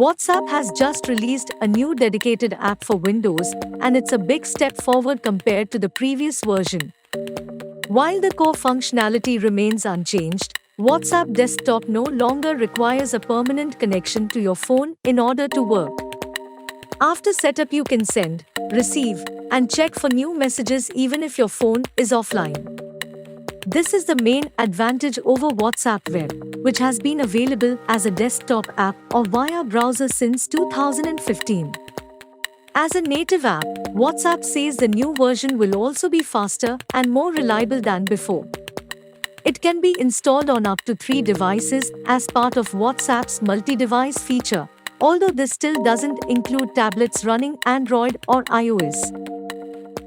WhatsApp has just released a new dedicated app for Windows, and it's a big step forward compared to the previous version. While the core functionality remains unchanged, WhatsApp Desktop no longer requires a permanent connection to your phone in order to work. After setup, you can send, receive, and check for new messages even if your phone is offline. This is the main advantage over WhatsApp Web, which has been available as a desktop app or via browser since 2015. As a native app, WhatsApp says the new version will also be faster and more reliable than before. It can be installed on up to 3 devices as part of WhatsApp's multi-device feature, although this still doesn't include tablets running Android or iOS.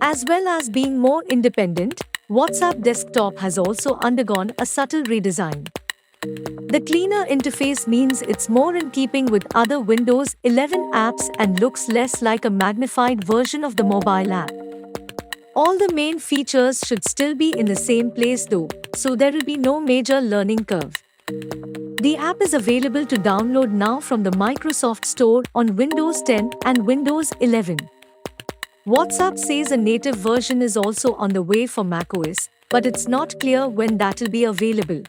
As well as being more independent, WhatsApp Desktop has also undergone a subtle redesign. The cleaner interface means it's more in keeping with other Windows 11 apps and looks less like a magnified version of the mobile app. All the main features should still be in the same place though, so there will be no major learning curve. The app is available to download now from the Microsoft Store on Windows 10 and Windows 11. WhatsApp says a native version is also on the way for macOS, but it's not clear when that'll be available.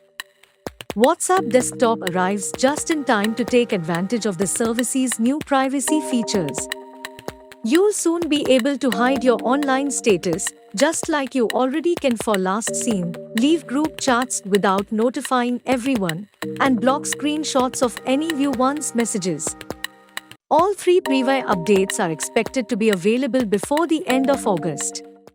WhatsApp Desktop arrives just in time to take advantage of the service's new privacy features. You'll soon be able to hide your online status, just like you already can for last seen, leave group chats without notifying everyone, and block screenshots of any view once messages. All 3 preview updates are expected to be available before the end of August.